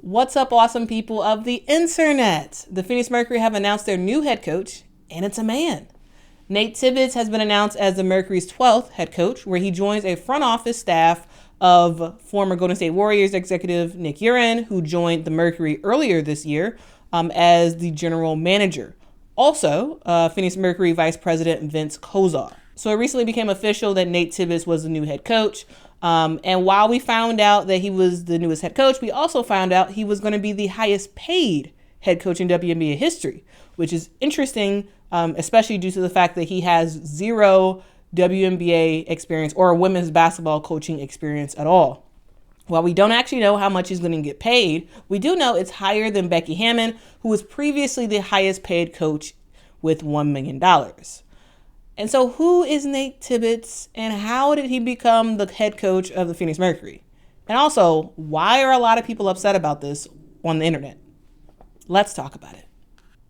What's up, awesome people of the internet? The Phoenix Mercury have announced their new head coach, and it's a man. Nate Tibbets has been announced as the Mercury's 12th head coach, where he joins a front office staff of former Golden State Warriors executive Nick Urin, who joined the Mercury earlier this year as the general manager. Also, Phoenix Mercury Vice President Vince Kozar. So it recently became official that Nate Tibbets was the new head coach. And while we found out that he was the newest head coach, we also found out he was going to be the highest paid head coach in WNBA history, which is interesting, especially due to the fact that he has zero WNBA experience or women's basketball coaching experience at all. While we don't actually know how much he's going to get paid, we do know it's higher than Becky Hammon, who was previously the highest paid coach with $1 million. And so who is Nate Tibbets and how did he become the head coach of the Phoenix Mercury? And also, why are a lot of people upset about this on the internet? Let's talk about it.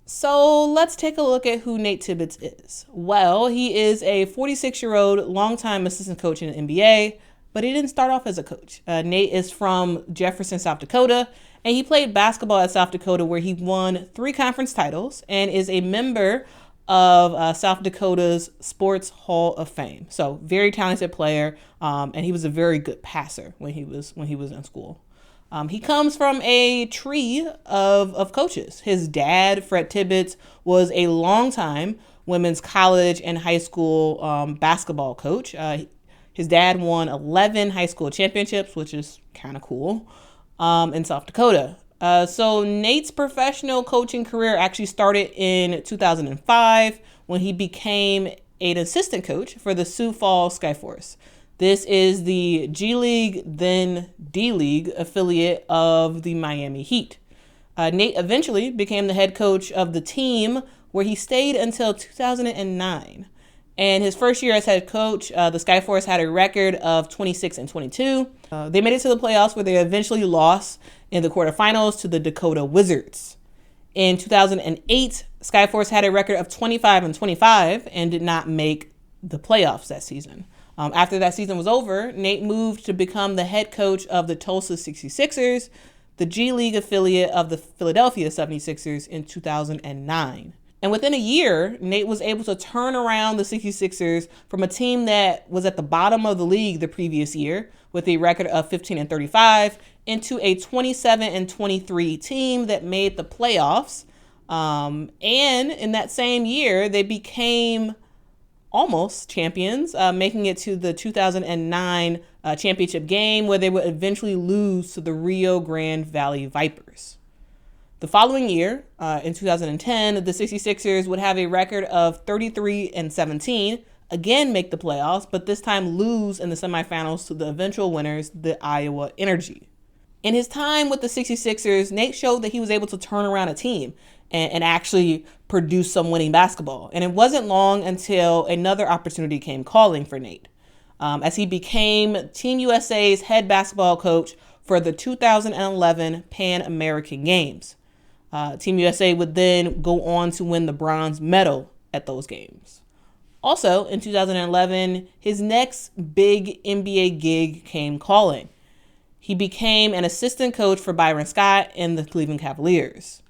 So let's take a look at who Nate Tibbets is. Well, he is a 46-year-old longtime assistant coach in the NBA, but he didn't start off as a coach. Nate is from Jefferson, South Dakota, and he played basketball at South Dakota where he won 3 conference titles and is a member of South Dakota's Sports Hall of Fame. So very talented player, and he was a very good passer when he was in school. He comes from a tree of coaches. His dad, Fred Tibbets, was a longtime women's college and high school basketball coach. His dad won 11 high school championships, which is kind of cool, in South Dakota. So Nate's professional coaching career actually started in 2005 when he became an assistant coach for the Sioux Falls Skyforce. This is the G League, then D League affiliate of the Miami Heat. Nate eventually became the head coach of the team where he stayed until 2009. And his first year as head coach, the Skyforce had a record of 26-22. They made it to the playoffs where they eventually lost in the quarterfinals to the Dakota Wizards. In 2008, Skyforce had a record of 25-25 and did not make the playoffs that season. After that season was over, Nate moved to become the head coach of the Tulsa 66ers, the G League affiliate of the Philadelphia 76ers in 2009. And within a year, Nate was able to turn around the 66ers from a team that was at the bottom of the league the previous year with a record of 15-35 into a 27-23 team that made the playoffs. And in that same year, they became almost champions, making it to the 2009 championship game where they would eventually lose to the Rio Grande Valley Vipers. The following year, in 2010, the 66ers would have a record of 33-17, again make the playoffs, but this time lose in the semifinals to the eventual winners, the Iowa Energy. In his time with the 66ers, Nate showed that he was able to turn around a team and actually produce some winning basketball. And it wasn't long until another opportunity came calling for Nate, as he became Team USA's head basketball coach for the 2011 Pan American Games. Team USA would then go on to win the bronze medal at those games. Also, in 2011, his next big NBA gig came calling. He became an assistant coach for Byron Scott in the Cleveland Cavaliers.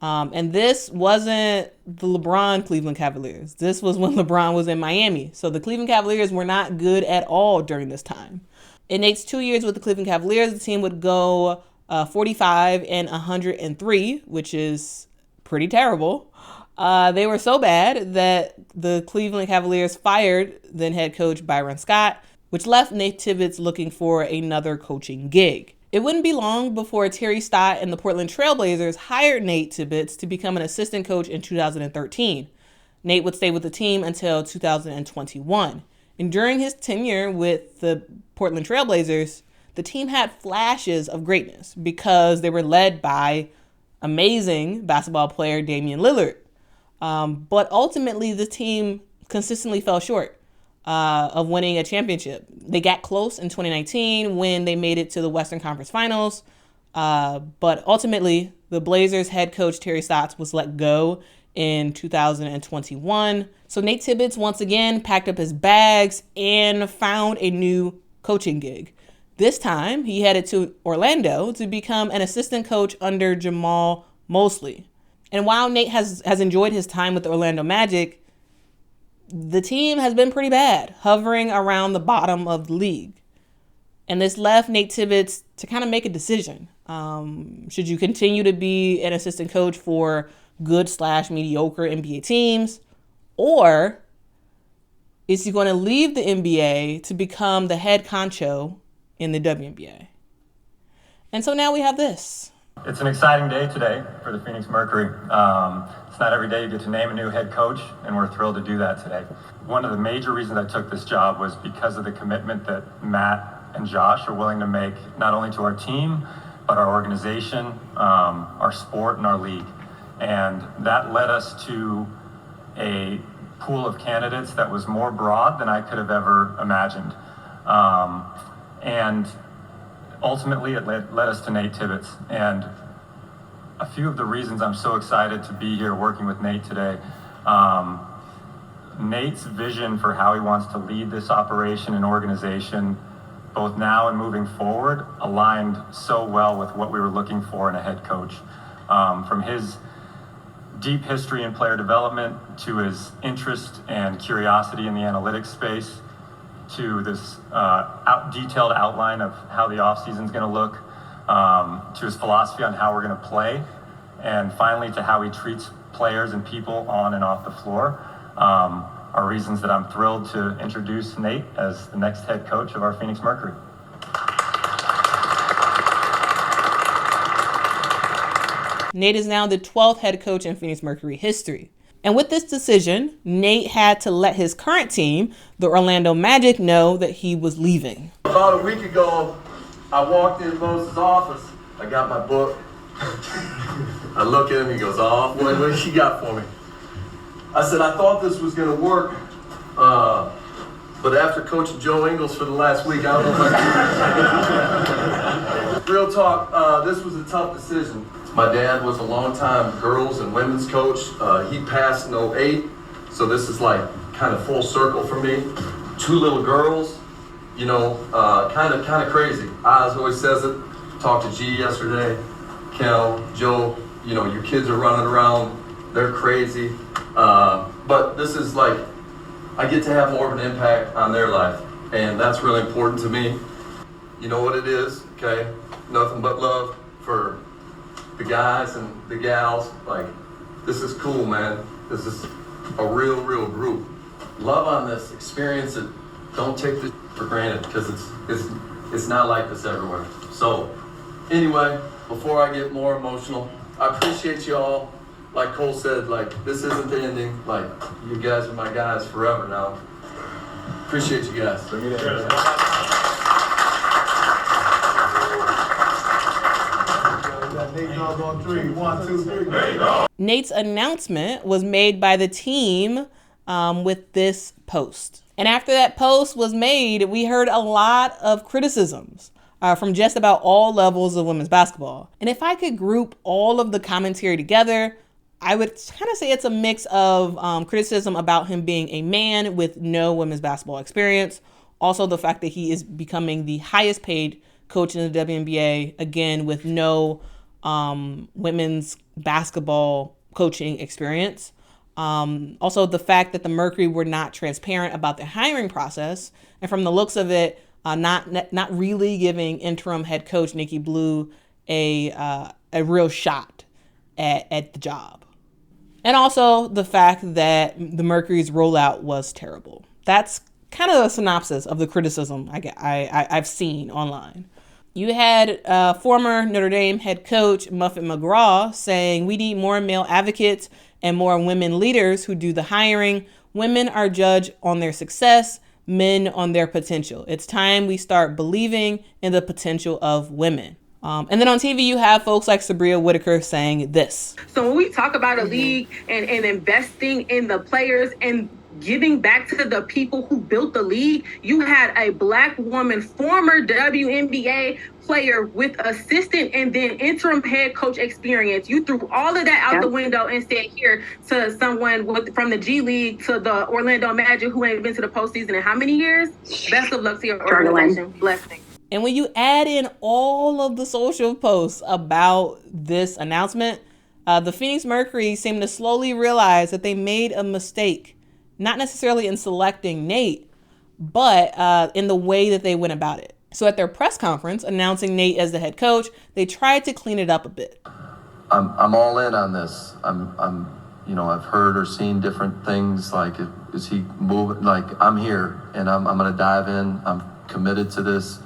And this wasn't the LeBron Cleveland Cavaliers. This was when LeBron was in Miami. So the Cleveland Cavaliers were not good at all during this time. In Nate's 2 years with the Cleveland Cavaliers, the team would go 45-103, which is pretty terrible. They were so bad that the Cleveland Cavaliers fired then head coach Byron Scott, which left Nate Tibbets looking for another coaching gig. It wouldn't be long before Terry Stott and the Portland Trailblazers hired Nate Tibbets to become an assistant coach in 2013. Nate would stay with the team until 2021. And during his tenure with the Portland Trailblazers, the team had flashes of greatness because they were led by amazing basketball player Damian Lillard. But ultimately, the team consistently fell short of winning a championship. They got close in 2019 when they made it to the Western Conference Finals. But ultimately, the Blazers head coach Terry Stotts was let go in 2021. So Nate Tibbets once again packed up his bags and found a new coaching gig. This time, he headed to Orlando to become an assistant coach under Jamal Mosley. And while Nate has enjoyed his time with the Orlando Magic, the team has been pretty bad, hovering around the bottom of the league. And this left Nate Tibbets to kind of make a decision. Should you continue to be an assistant coach for good/mediocre NBA teams? Or is he going to leave the NBA to become the head honcho in the WNBA? And so now we have this. It's an exciting day today for the Phoenix Mercury. It's not every day you get to name a new head coach, and we're thrilled to do that today. One of the major reasons I took this job was because of the commitment that Matt and Josh are willing to make, not only to our team, but our organization, our sport, and our league. And that led us to a pool of candidates that was more broad than I could have ever imagined. And ultimately, it led us to Nate Tibbets. And a few of the reasons I'm so excited to be here working with Nate today, Nate's vision for how he wants to lead this operation and organization, both now and moving forward, aligned so well with what we were looking for in a head coach. From his deep history in player development, to his interest and curiosity in the analytics space, to this detailed outline of how the offseason is going to look, to his philosophy on how we're going to play, and finally to how he treats players and people on and off the floor, are reasons that I'm thrilled to introduce Nate as the next head coach of our Phoenix Mercury. Nate is now the 12th head coach in Phoenix Mercury history. And with this decision, Nate had to let his current team, the Orlando Magic, know that he was leaving. About a week ago, I walked in Moses' office. I got my book. I look at him, he goes, "Oh, what you got for me?" I said, "I thought this was going to work, but after coaching Joe Ingles for the last week, I don't know if I can." Real talk, this was a tough decision. My dad was a longtime girls and women's coach. He passed in 2008, so this is like kind of full circle for me. 2 little girls, kind of crazy. Oz always says it. Talked to G yesterday, Kel, Joe. Your kids are running around. They're crazy. But this is like, I get to have more of an impact on their life, and that's really important to me. You know what it is, okay? Nothing but love for the guys and the gals. Like, this is cool, man. This is a real group. Love on this, experience it. Don't take this for granted, because it's not like this everywhere. So anyway, before I get more emotional, I appreciate you all. Like Cole said, like, this isn't the ending. Like, you guys are my guys forever now. Appreciate you guys. Nate's announcement was made by the team with this post. And after that post was made, we heard a lot of criticisms from just about all levels of women's basketball. And if I could group all of the commentary together, I would kind of say it's a mix of criticism about him being a man with no women's basketball experience. Also, the fact that he is becoming the highest paid coach in the WNBA, again, with no women's basketball coaching experience. Also, the fact that the Mercury were not transparent about their hiring process. And from the looks of it, not really giving interim head coach Nikki Blue a real shot at the job. And also the fact that the Mercury's rollout was terrible. That's kind of a synopsis of the criticism I've seen online. You had former Notre Dame head coach Muffet McGraw saying, "We need more male advocates and more women leaders who do the hiring. Women are judged on their success, men on their potential. It's time we start believing in the potential of women." And then on TV, you have folks like Sabria Whitaker saying this. So when we talk about a league and investing in the players and giving back to the people who built the league, you had a Black woman, former WNBA player with assistant and then interim head coach experience. You threw all of that out the window and said here to someone from the G League to the Orlando Magic who ain't been to the postseason in how many years? Best of luck to your organization. Blessings. And when you add in all of the social posts about this announcement, the Phoenix Mercury seemed to slowly realize that they made a mistake, not necessarily in selecting Nate, but in the way that they went about it. So at their press conference announcing Nate as the head coach, they tried to clean it up a bit. I'm all in on this. I've heard or seen different things like, is he moving? Like, I'm here and I'm going to dive in. I'm committed to this.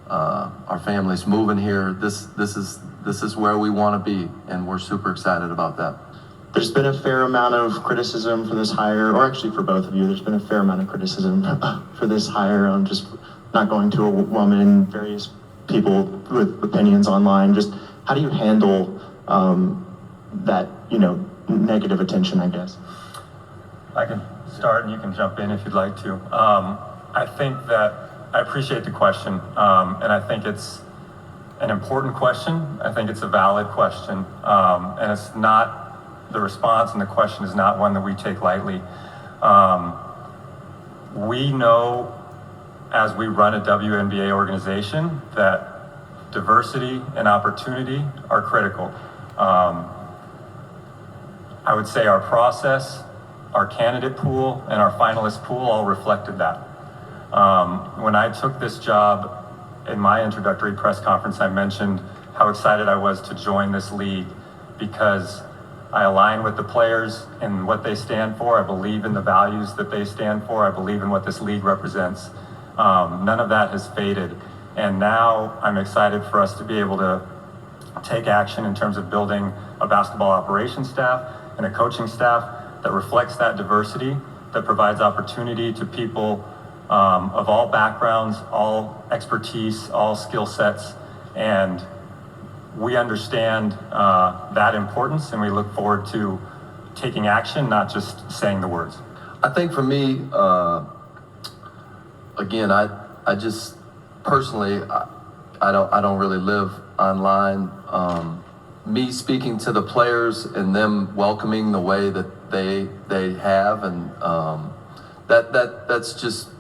Our family's moving here. This is where we want to be, and we're super excited about that. There's been a fair amount of criticism for this hire, or actually for both of you, there's been a fair amount of criticism for this hire on just not going to a woman, various people with opinions online. Just how do you handle that, negative attention, I guess? I can start and you can jump in if you'd like to. I think that I appreciate the question, and I think it's an important question. I think it's a valid question, and it's not, the response and the question is not one that we take lightly. We know as we run a WNBA organization that diversity and opportunity are critical. I would say our process, our candidate pool, and our finalist pool all reflected that. When I took this job in my introductory press conference, I mentioned how excited I was to join this league because I align with the players and what they stand for. I believe in the values that they stand for. I believe in what this league represents. None of that has faded. And now I'm excited for us to be able to take action in terms of building a basketball operations staff and a coaching staff that reflects that diversity, that provides opportunity to people of all backgrounds, all expertise, all skill sets. And we understand that importance, and we look forward to taking action, not just saying the words. I think for me, again, I just personally, I don't really live online. Me speaking to the players and them welcoming the way that they have, and that's just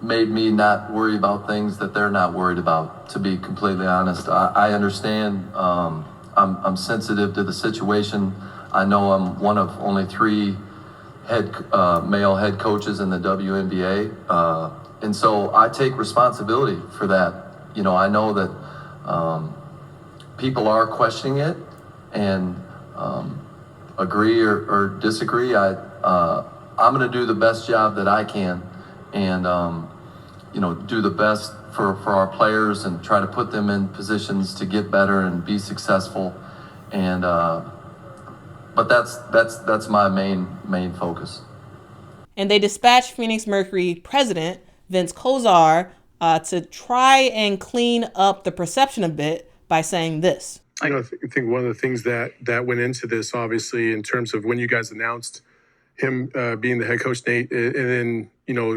made me not worry about things that they're not worried about, to be completely honest. I understand. I'm sensitive to the situation. I know I'm one of only 3 male head coaches in the WNBA. And so I take responsibility for that. I know that people are questioning it and agree or disagree. I'm going to do the best job that I can and, do the best for our players and try to put them in positions to get better and be successful. And, but that's my main focus. And they dispatched Phoenix Mercury president Vince Kozar to try and clean up the perception a bit by saying this. I think one of the things that went into this, obviously, in terms of when you guys announced him being the head coach, Nate, and then,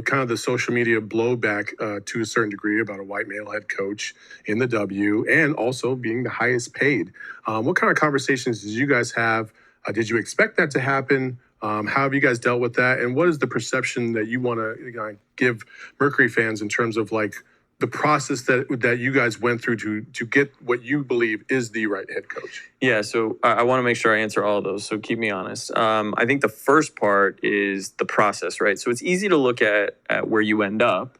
kind of the social media blowback to a certain degree about a white male head coach in the W, and also being the highest paid. What kind of conversations did you guys have? Did you expect that to happen? How have you guys dealt with that? And what is the perception that you want to give Mercury fans in terms of like the process that you guys went through to get what you believe is the right head coach? Yeah, so I want to make sure I answer all of those, so keep me honest. I think the first part is the process, right? So it's easy to look at where you end up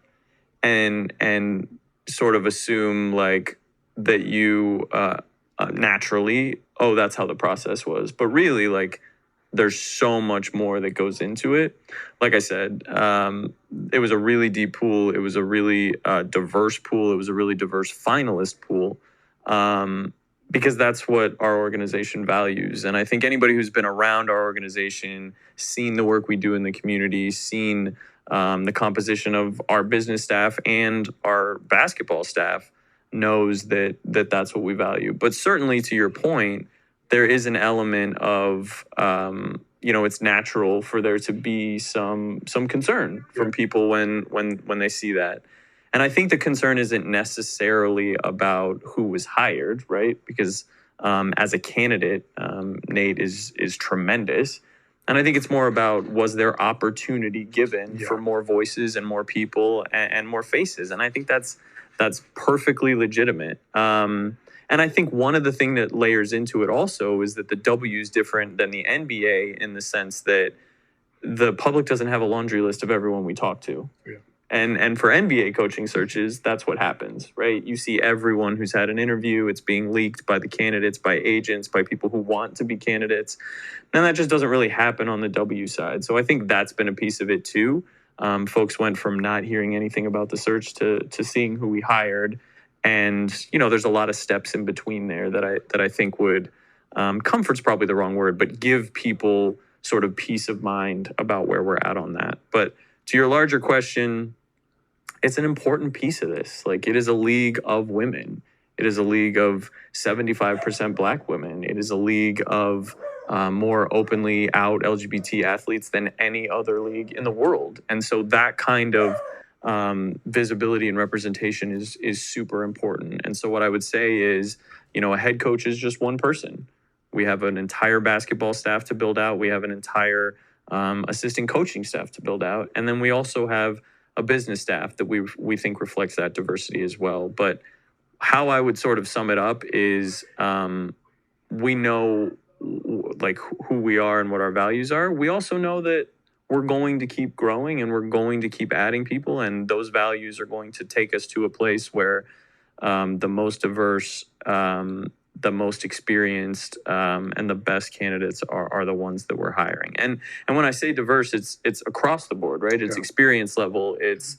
and sort of assume like that you naturally, that's how the process was. But really, like, there's so much more that goes into it. Like I said, it was a really deep pool. It was a really diverse pool. It was a really diverse finalist pool because that's what our organization values. And I think anybody who's been around our organization, seen the work we do in the community, seen the composition of our business staff and our basketball staff knows that that's what we value. But certainly, to your point, there is an element of, it's natural for there to be some concern from people when they see that. And I think the concern isn't necessarily about who was hired, right? Because as a candidate, Nate is tremendous. And I think it's more about, was there opportunity given for more voices and more people and more faces? And I think that's That's perfectly legitimate. And I think one of the things that layers into it also is that the W is different than the NBA in the sense that the public doesn't have a laundry list of everyone we talk to. Yeah. And for NBA coaching searches, that's what happens, right? You see everyone who's had an interview, it's being leaked by the candidates, by agents, by people who want to be candidates. And that just doesn't really happen on the W side. So I think that's been a piece of it too. Folks went from not hearing anything about the search to seeing who we hired. And, you know, there's a lot of steps in between there that I think would, comfort's probably the wrong word, but give people sort of peace of mind about where we're at on that. But to your larger question, it's an important piece of this. Like, it is a league of women. It is a league of 75% Black women. It is a league of more openly out LGBT athletes than any other league in the world. And so that kind of visibility and representation is super important. And so what I would say is, you know, a head coach is just one person. We have an entire basketball staff to build out. We have an entire assistant coaching staff to build out. And then we also have a business staff that we think reflects that diversity as well. But how I would sort of sum it up is we know like who we are and what our values are. We also know that we're going to keep growing and we're going to keep adding people. And those values are going to take us to a place where the most diverse, the most experienced, and the best candidates are the ones that we're hiring. And when I say diverse, it's across the board, right? It's experience level, it's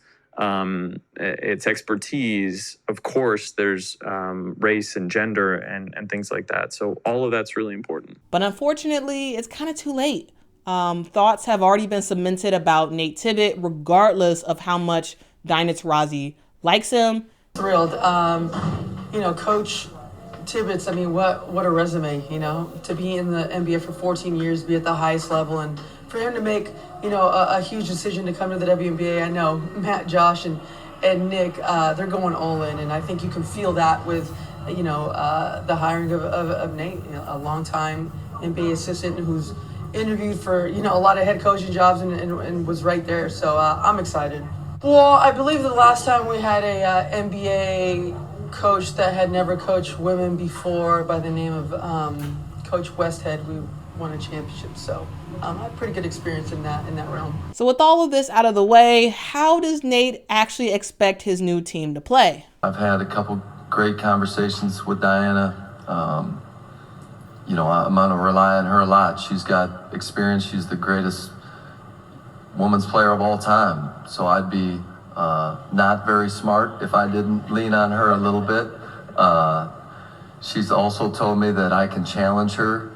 expertise. Of course, there's race and gender and things like that. So all of that's really important. But unfortunately, it's kind of too late. Thoughts have already been cemented about Nate Tibbetts, regardless of how much Diana Taurasi likes him. Thrilled. You know, Coach Tibbetts, I mean, what a resume, you know, to be in the NBA for 14 years, be at the highest level, and for him to make, you know, a huge decision to come to the WNBA. I know Matt, Josh, and Nick, they're going all in, and I think you can feel that with, you know, the hiring of Nate, you know, a longtime NBA assistant who's interviewed for, you know, a lot of head coaching jobs and was right there. So I'm excited. Well, I believe the last time we had a NBA coach that had never coached women before, by the name of Coach Westhead, we won a championship. So I had pretty good experience in that realm. So with all of this out of the way, how does Nate actually expect his new team to play? I've had a couple great conversations with Diana. You know, I'm going to rely on her a lot. She's got experience. She's the greatest women's player of all time. So I'd be not very smart if I didn't lean on her a little bit. She's also told me that I can challenge her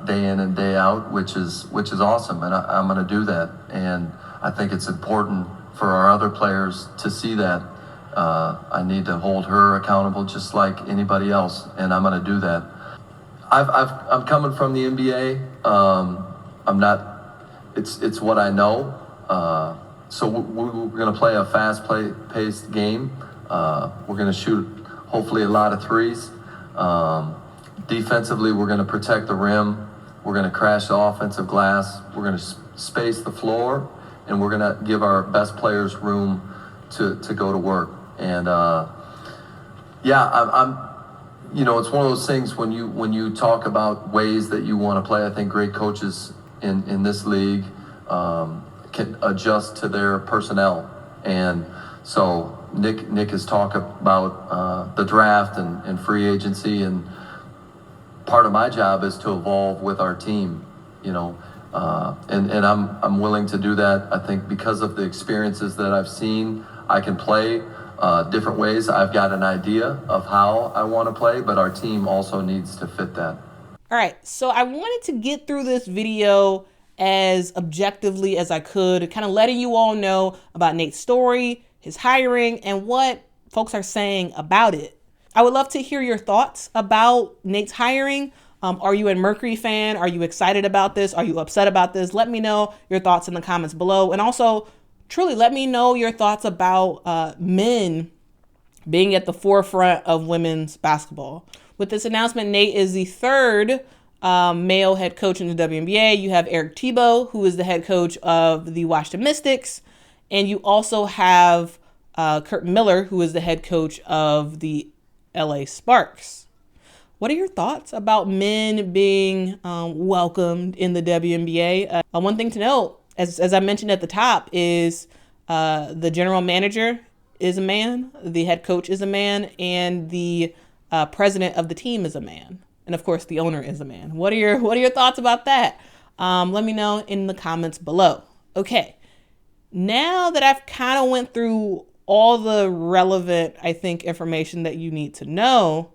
day in and day out, which is awesome, and I'm going to do that. And I think it's important for our other players to see that. I need to hold her accountable just like anybody else, and I'm going to do that. I'm coming from the NBA. I'm not. It's what I know. So we're going to play a fast-paced game. We're going to shoot, hopefully, a lot of threes. Defensively, we're going to protect the rim. We're going to crash the offensive glass. We're going to space the floor, and we're going to give our best players room to go to work. And I'm. You know, it's one of those things when you talk about ways that you want to play. I think great coaches in this league can adjust to their personnel. And so Nick has talked about the draft and free agency, and part of my job is to evolve with our team, you know, and I'm willing to do that. I think because of the experiences that I've seen, I can play different ways. I've got an idea of how I want to play, but our team also needs to fit that. All right, so I wanted to get through this video as objectively as I could, kind of letting you all know about Nate's story, his hiring, and what folks are saying about it. I would love to hear your thoughts about Nate's hiring. Are you a Mercury fan? Are you excited about this? Are you upset about this? Let me know your thoughts in the comments below. And also, truly, let me know your thoughts about men being at the forefront of women's basketball. With this announcement, Nate is the third male head coach in the WNBA. You have Eric Thibault, who is the head coach of the Washington Mystics. And you also have Kurt Miller, who is the head coach of the LA Sparks. What are your thoughts about men being welcomed in the WNBA? One thing to note, as I mentioned at the top, is the general manager is a man, the head coach is a man, and the president of the team is a man. And of course, the owner is a man. What are your thoughts about that? Let me know in the comments below. Okay, now that I've kind of went through all the relevant, I think, information that you need to know,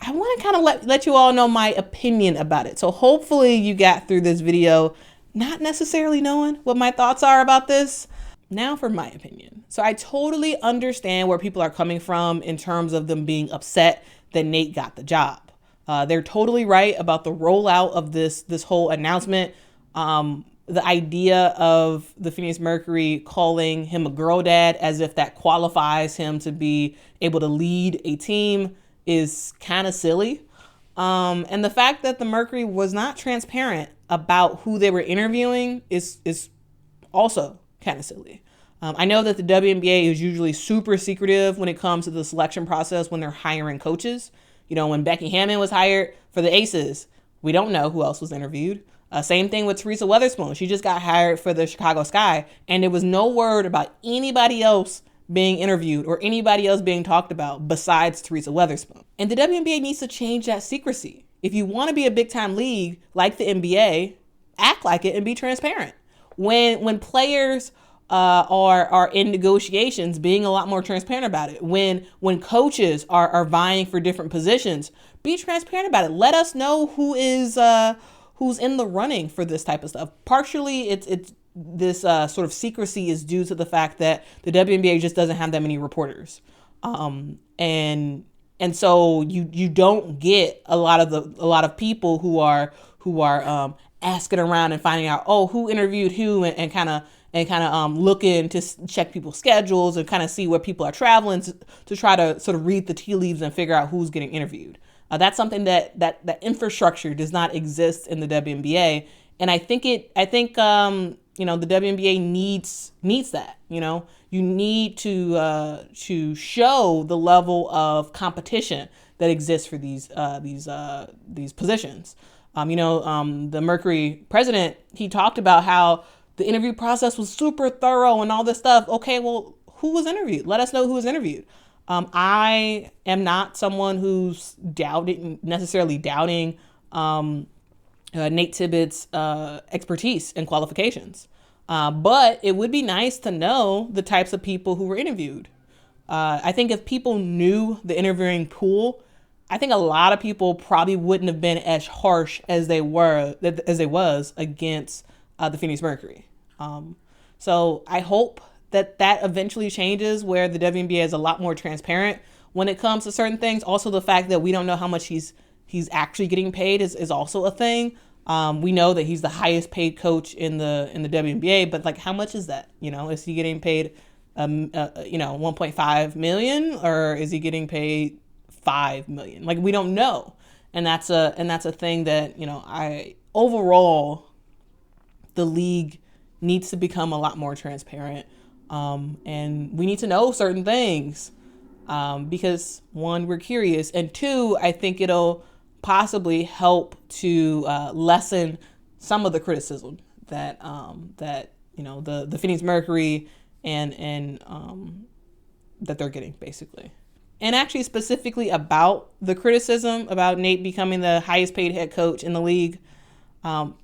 I want to kind of let you all know my opinion about it. So hopefully you got through this video not necessarily knowing what my thoughts are about this. Now for my opinion. So I totally understand where people are coming from in terms of them being upset that Nate got the job. They're totally right about the rollout of this whole announcement. The idea of the Phoenix Mercury calling him a girl dad as if that qualifies him to be able to lead a team is kind of silly. And the fact that the Mercury was not transparent about who they were interviewing is also kind of silly. I know that the WNBA is usually super secretive when it comes to the selection process when they're hiring coaches. You know, when Becky Hammon was hired for the Aces, we don't know who else was interviewed. Same thing with Teresa Weatherspoon. She just got hired for the Chicago Sky, and there was no word about anybody else being interviewed or anybody else being talked about besides Teresa Weatherspoon. And the WNBA needs to change that secrecy. If you want to be a big-time league like the NBA, act like it and be transparent. When players are in negotiations, being a lot more transparent about it. When coaches are vying for different positions, be transparent about it. Let us know who's in the running for this type of stuff. Partially, it's this sort of secrecy is due to the fact that the WNBA just doesn't have that many reporters, and so you don't get a lot of people who are asking around and finding out who interviewed who and kind of looking to check people's schedules and kind of see where people are traveling to try to sort of read the tea leaves and figure out who's getting interviewed. That's something that infrastructure does not exist in the WNBA, and I think the WNBA needs that. You know, you need to show the level of competition that exists for these positions. The Mercury president, he talked about how the interview process was super thorough and all this stuff. Okay, well, who was interviewed? Let us know who was interviewed. I am not someone who's necessarily doubting Nate Tibbetts' expertise and qualifications. But it would be nice to know the types of people who were interviewed. I think if people knew the interviewing pool, I think a lot of people probably wouldn't have been as harsh as they was against the Phoenix Mercury. So I hope that eventually changes where the WNBA is a lot more transparent when it comes to certain things. Also, the fact that we don't know how much he's actually getting paid is also a thing. We know that he's the highest paid coach in the WNBA, but like, how much is that? You know, is he getting paid, 1.5 million, or is he getting paid 5 million? Like, we don't know. And that's a thing that, overall, the league needs to become a lot more transparent. And we need to know certain things, because one, we're curious, and two, I think it'll possibly help to lessen some of the criticism that the Phoenix Mercury and that they're getting, basically. And actually, specifically about the criticism about Nate becoming the highest paid head coach in the league,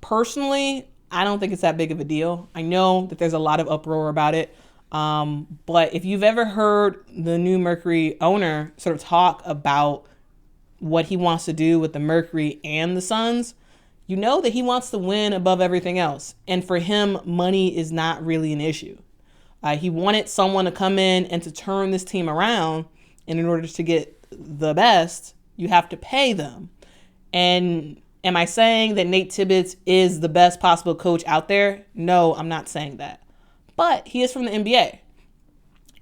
personally, I don't think it's that big of a deal. I know that there's a lot of uproar about it. But if you've ever heard the new Mercury owner sort of talk about what he wants to do with the Mercury and the Suns, you know that he wants to win above everything else. And for him, money is not really an issue. He wanted someone to come in and to turn this team around. And in order to get the best, you have to pay them. And am I saying that Nate Tibbetts is the best possible coach out there? No, I'm not saying that. But he is from the NBA.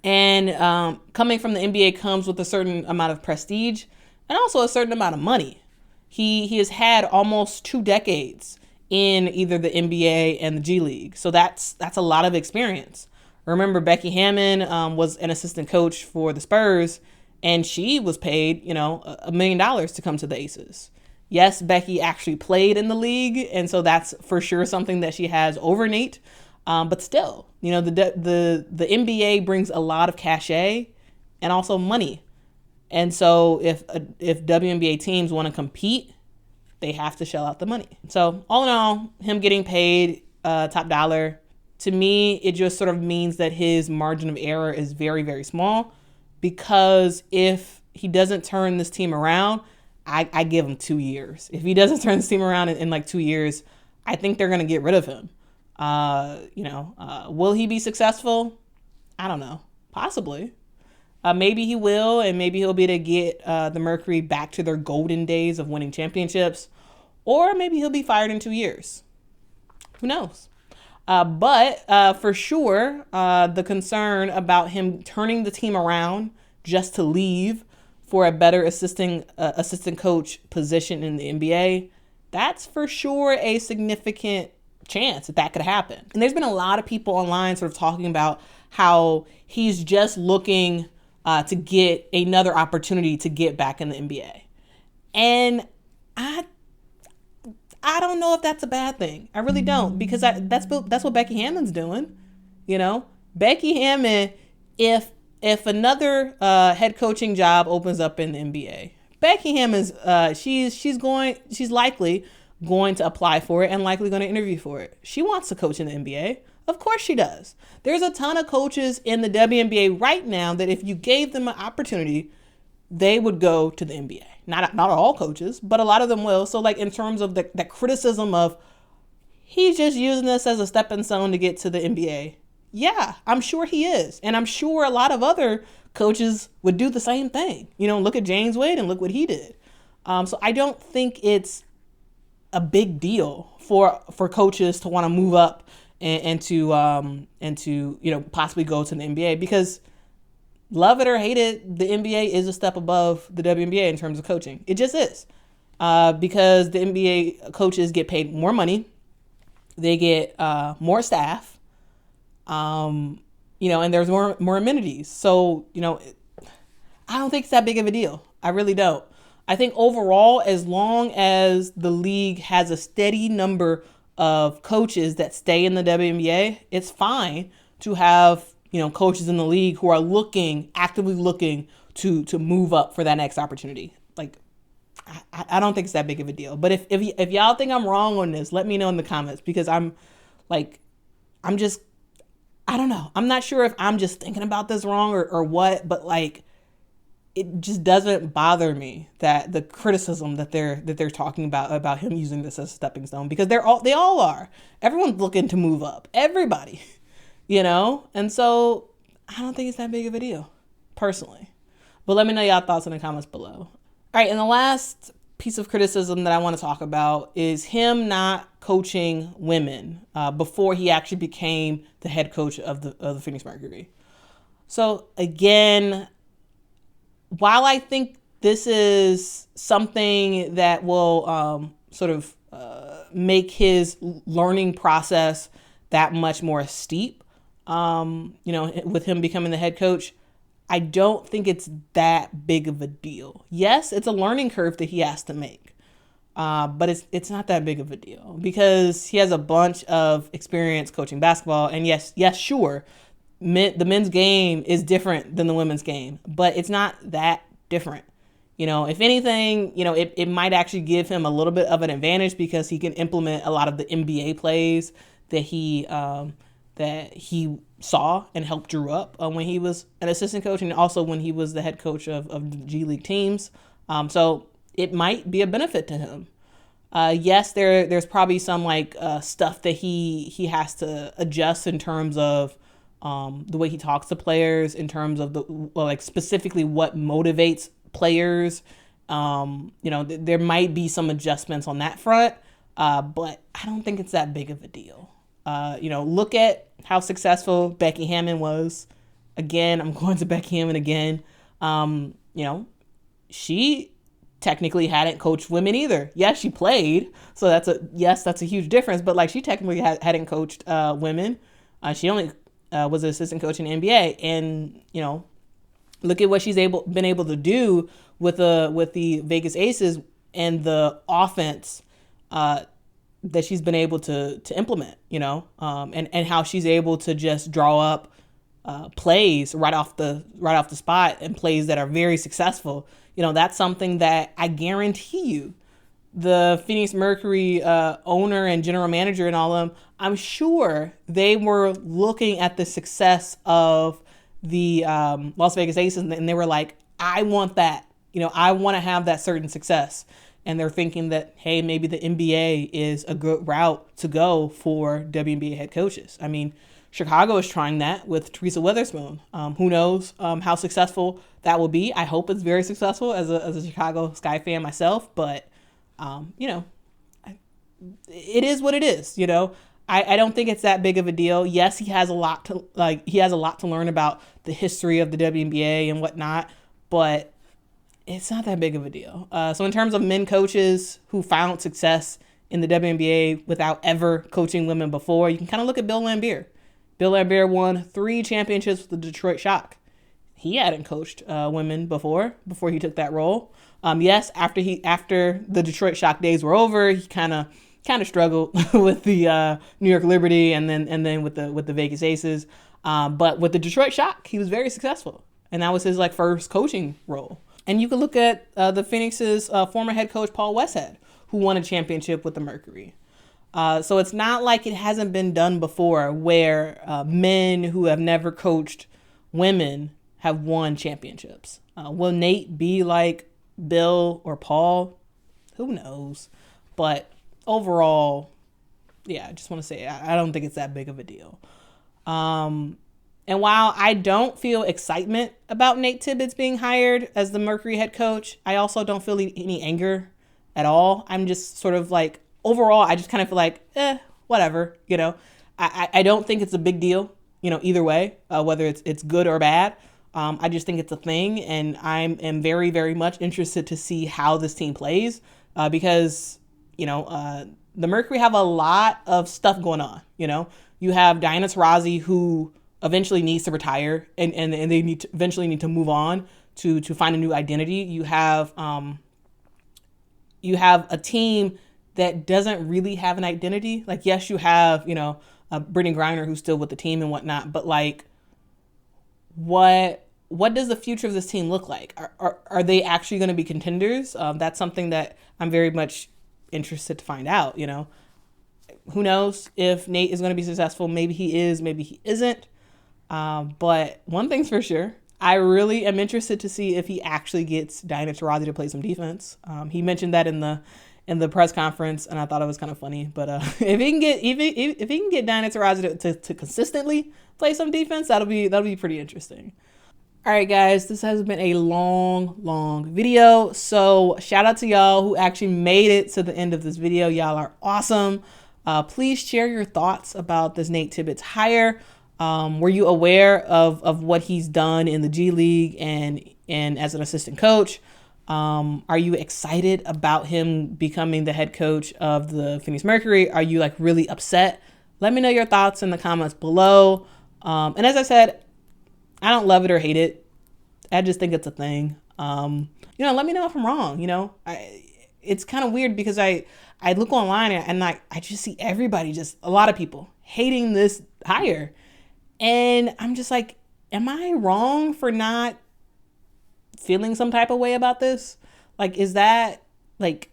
And coming from the NBA comes with a certain amount of prestige and also a certain amount of money. He has had almost 2 decades in either the NBA and the G League. So that's a lot of experience. Remember, Becky Hammon was an assistant coach for the Spurs, and she was paid, $1 million to come to the Aces. Yes, Becky actually played in the league, and so that's for sure something that she has over Nate. But still, the NBA brings a lot of cachet and also money. And so if WNBA teams want to compete, they have to shell out the money. So all in all, him getting paid top dollar, to me, it just sort of means that his margin of error is very, very small, because if he doesn't turn this team around, I give him 2 years. If he doesn't turn this team around in like 2 years, I think they're going to get rid of him. Will he be successful? I don't know. Possibly. Maybe he will, and maybe he'll be able to get the Mercury back to their golden days of winning championships. Or maybe he'll be fired in 2 years. Who knows? But for sure, the concern about him turning the team around just to leave for a better assistant coach position in the NBA, that's for sure a significant chance that could happen. And there's been a lot of people online sort of talking about how he's just looking to get another opportunity to get back in the NBA. And I don't know if that's a bad thing. I really don't, because that's what Becky Hammon's doing. Becky Hammon, if another head coaching job opens up in the NBA, Becky Hammon's she's likely going to apply for it and likely going to interview for it. She wants to coach in the NBA. Of course she does. There's a ton of coaches in the WNBA right now that if you gave them an opportunity, they would go to the NBA. Not all coaches, but a lot of them will. So like in terms of the criticism of he's just using this as a stepping stone to get to the NBA. Yeah, I'm sure he is. And I'm sure a lot of other coaches would do the same thing. Look at James Wade and look what he did. So I don't think it's a big deal for coaches to want to move up and to possibly go to the NBA, because love it or hate it, the NBA is a step above the WNBA in terms of coaching. It just is, because the NBA coaches get paid more money, they get more staff, and there's more amenities. So I don't think it's that big of a deal. I really don't. I think overall, as long as the league has a steady number of coaches that stay in the WNBA, it's fine to have, coaches in the league who are actively looking to move up for that next opportunity. Like, I don't think it's that big of a deal. But if y'all think I'm wrong on this, let me know in the comments, because I don't know. I'm not sure if I'm just thinking about this wrong or what, but like, it just doesn't bother me that the criticism that they're talking about him using this as a stepping stone, because they all are. Everyone's looking to move up. Everybody, And so I don't think it's that big of a deal, personally. But let me know y'all thoughts in the comments below. All right, and the last piece of criticism that I want to talk about is him not coaching women before he actually became the head coach of the Phoenix Mercury. So again, while I think this is something that will sort of make his learning process that much more steep, with him becoming the head coach, I don't think it's that big of a deal. Yes, it's a learning curve that he has to make, but it's not that big of a deal, because he has a bunch of experience coaching basketball. And yes, sure, the men's game is different than the women's game, but it's not that different. If anything, it might actually give him a little bit of an advantage, because he can implement a lot of the NBA plays that he saw and helped drew up when he was an assistant coach, and also when he was the head coach of G League teams. So it might be a benefit to him. Yes, there's probably some stuff that he has to adjust in terms of the way he talks to players, in terms of specifically what motivates players. There might be some adjustments on that front, but I don't think it's that big of a deal. Look at how successful Becky Hammon was. Again, I'm going to Becky Hammon again. She technically hadn't coached women either. Yes, she played, so that's a huge difference. But she technically hadn't coached women. She only was an assistant coach in the NBA, and look at what she's been able to do with the Vegas Aces and the offense that she's been able to implement, and how she's able to just draw up plays right off the spot, and plays that are very successful. That's something that I guarantee you the Phoenix Mercury owner and general manager and all of them, I'm sure they were looking at the success of the Las Vegas Aces, and they were like, I want that. I want to have that certain success. And they're thinking that, hey, maybe the NBA is a good route to go for WNBA head coaches. I mean, Chicago is trying that with Teresa Witherspoon. Who knows how successful that will be? I hope it's very successful as a Chicago Sky fan myself. But, it is what it is. I don't think it's that big of a deal. Yes, he has a lot to learn about the history of the WNBA and whatnot, but it's not that big of a deal. So in terms of men coaches who found success in the WNBA without ever coaching women before, you can kind of look at Bill Laimbeer. Bill Laimbeer won 3 championships with the Detroit Shock. He hadn't coached women before he took that role. Yes, after the Detroit Shock days were over, he kind of struggled with the New York Liberty and then with the Vegas Aces. But with the Detroit Shock, he was very successful, and that was his first coaching role. And you can look at the Phoenix's former head coach Paul Westhead, who won a championship with the Mercury. So it's not like it hasn't been done before, where men who have never coached women have won championships. Will Nate be like Bill or Paul? Who knows? But overall, yeah, I just want to say I don't think it's that big of a deal. And while I don't feel excitement about Nate Tibbets being hired as the Mercury head coach, I also don't feel any anger at all. I'm just sort of overall, I just kind of feel like, whatever, I don't think it's a big deal, either way, whether it's good or bad. I just think it's a thing, and I am very, very much interested to see how this team plays, because, the Mercury have a lot of stuff going on. You have Diana Taurasi, who eventually needs to retire, and they eventually need to move on to find a new identity. You have a team that doesn't really have an identity. Yes, you have, Brittany Griner, who's still with the team and whatnot, but what does the future of this team look like? Are they actually going to be contenders? That's something that I'm very much interested to find out. Who knows if Nate is going to be successful? Maybe he is, maybe he isn't. But one thing's for sure, I really am interested to see if he actually gets Diana Taurasi to play some defense. He mentioned that in the press conference, and I thought it was kind of funny. But if he can get Diana Taurasi to consistently play some defense, that'll be pretty interesting. All right, guys, this has been a long video. So shout out to y'all who actually made it to the end of this video. Y'all are awesome. Please share your thoughts about this Nate Tibbets hire. Were you aware of what he's done in the G League and as an assistant coach? Are you excited about him becoming the head coach of the Phoenix Mercury? Are you really upset? Let me know your thoughts in the comments below. And as I said, I don't love it or hate it. I just think it's a thing. Let me know if I'm wrong. It's kind of weird because I look online and I just see everybody, just a lot of people hating this hire. And I'm just like, am I wrong for not feeling some type of way about this? Is that does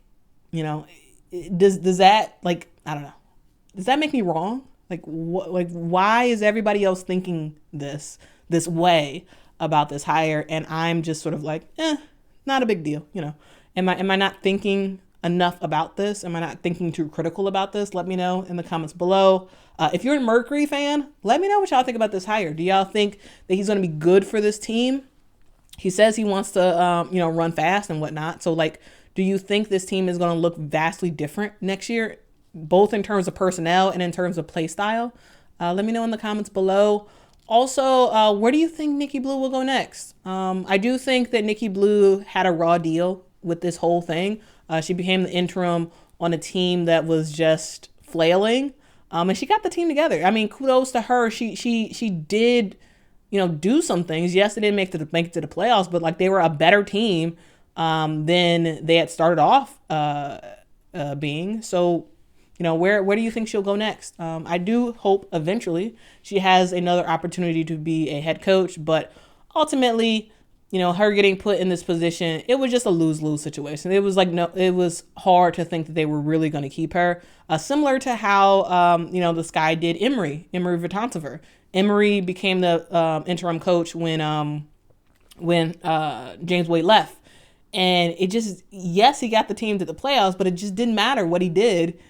that I don't know. Does that make me wrong? Why is everybody else thinking this way about this hire? And I'm just sort of not a big deal. Am I not thinking enough about this? Am I not thinking too critical about this? Let me know in the comments below. If you're a Mercury fan, let me know what y'all think about this hire. Do y'all think that he's going to be good for this team? He says he wants to, run fast and whatnot. So, do you think this team is going to look vastly different next year, both in terms of personnel and in terms of play style? Let me know in the comments below. Also, where do you think Nikki Blue will go next? I do think that Nikki Blue had a raw deal with this whole thing. She became the interim on a team that was just flailing. And she got the team together. I mean, kudos to her. She did, do some things. Yes, they didn't make it to the playoffs, but like they were a better team than they had started off being. So, where do you think she'll go next? I do hope eventually she has another opportunity to be a head coach, but ultimately, her getting put in this position, it was just a lose-lose situation. It was it was hard to think that they were really going to keep her. Similar to how, the Sky did Emery Vitantover. Emery became the interim coach when James Wade left. And it just, yes, he got the team to the playoffs, but it just didn't matter what he did.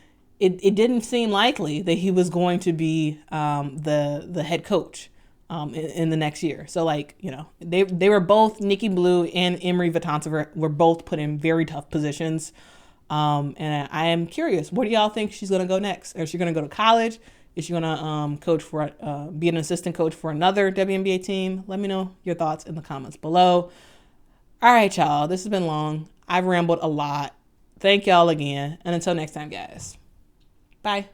It didn't seem likely that he was going to be the head coach in the next year. So they were both, Nikki Blue and Emery Vitantover were both put in very tough positions. And I am curious, where do y'all think she's going to go next? Is she going to go to college? Is she going to be an assistant coach for another WNBA team? Let me know your thoughts in the comments below. All right, y'all. This has been long. I've rambled a lot. Thank y'all again. And until next time, guys. Bye.